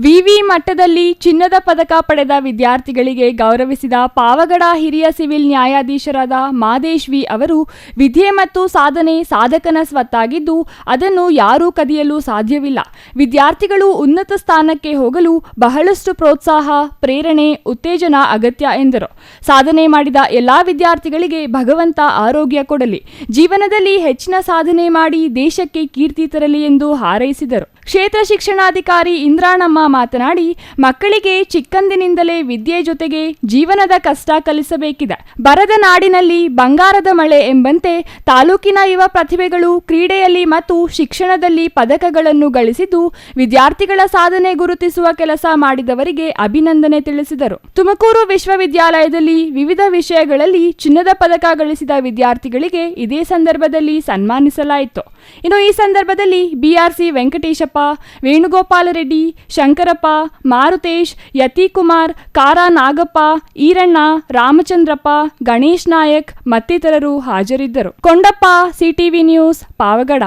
ವಿವಿ ಮಟ್ಟದಲ್ಲಿ ಚಿನ್ನದ ಪದಕ ಪಡೆದ ವಿದ್ಯಾರ್ಥಿಗಳಿಗೆ ಗೌರವಿಸಿದ ಪಾವಗಡ ಹಿರಿಯ ಸಿವಿಲ್ ನ್ಯಾಯಾಧೀಶರಾದ ಮಾದೇಶ್ ವಿ ಅವರು ವಿದ್ಯೆ ಮತ್ತು ಸಾಧನೆ ಸಾಧಕನ ಸ್ವತ್ತಾಗಿದ್ದು ಅದನ್ನು ಯಾರೂ ಕದಿಯಲು ಸಾಧ್ಯವಿಲ್ಲ. ವಿದ್ಯಾರ್ಥಿಗಳು ಉನ್ನತ ಸ್ಥಾನಕ್ಕೆ ಹೋಗಲು ಬಹಳಷ್ಟು ಪ್ರೋತ್ಸಾಹ, ಪ್ರೇರಣೆ, ಉತ್ತೇಜನ ಅಗತ್ಯ ಎಂದರು. ಸಾಧನೆ ಮಾಡಿದ ಎಲ್ಲಾ ವಿದ್ಯಾರ್ಥಿಗಳಿಗೆ ಭಗವಂತ ಆರೋಗ್ಯ ಕೊಡಲಿ, ಜೀವನದಲ್ಲಿ ಹೆಚ್ಚಿನ ಸಾಧನೆ ಮಾಡಿ ದೇಶಕ್ಕೆ ಕೀರ್ತಿ ತರಲಿ ಎಂದು ಹಾರೈಸಿದರು. ಕ್ಷೇತ್ರ ಶಿಕ್ಷಣಾಧಿಕಾರಿ ಇಂದ್ರಾಣಮ್ಮ ಮಾತನಾಡಿ, ಮಕ್ಕಳಿಗೆ ಚಿಕ್ಕಂದಿನಿಂದಲೇ ವಿದ್ಯೆ ಜೊತೆಗೆ ಜೀವನದ ಕಷ್ಟ ಕಲಿಸಬೇಕಿದೆ. ಬರದ ನಾಡಿನಲ್ಲಿ ಬಂಗಾರದ ಮಳೆ ಎಂಬಂತೆ ತಾಲೂಕಿನ ಯುವ ಪ್ರತಿಭೆಗಳು ಕ್ರೀಡೆಯಲ್ಲಿ ಮತ್ತು ಶಿಕ್ಷಣದಲ್ಲಿ ಪದಕಗಳನ್ನು ಗಳಿಸಿದ್ದು ವಿದ್ಯಾರ್ಥಿಗಳ ಸಾಧನೆ ಗುರುತಿಸುವ ಕೆಲಸ ಮಾಡಿದವರಿಗೆ ಅಭಿನಂದನೆ ತಿಳಿಸಿದರು. ತುಮಕೂರು ವಿಶ್ವವಿದ್ಯಾಲಯದಲ್ಲಿ ವಿವಿಧ ವಿಷಯಗಳಲ್ಲಿ ಚಿನ್ನದ ಪದಕ ಗಳಿಸಿದ ವಿದ್ಯಾರ್ಥಿಗಳಿಗೆ ಇದೇ ಸಂದರ್ಭದಲ್ಲಿ ಸನ್ಮಾನಿಸಲಾಯಿತು. ಇನ್ನು ಈ ಸಂದರ್ಭದಲ್ಲಿ ಬಿಆರ್ಸಿ ವೆಂಕಟೇಶಪ್ಪ, ವೇಣುಗೋಪಾಲ ರೆಡ್ಡಿ, ಶಂಕರಪ್ಪ, ಮಾರುತೇಶ್, ಯತಿಕುಮಾರ್, ಕಾರಾ ನಾಗಪ್ಪ, ಈರಣ್ಣ, ರಾಮಚಂದ್ರಪ್ಪ, ಗಣೇಶ್ ನಾಯಕ್ ಮತ್ತಿತರರು ಹಾಜರಿದ್ದರು. Kondappa, CTV news, Pavagada.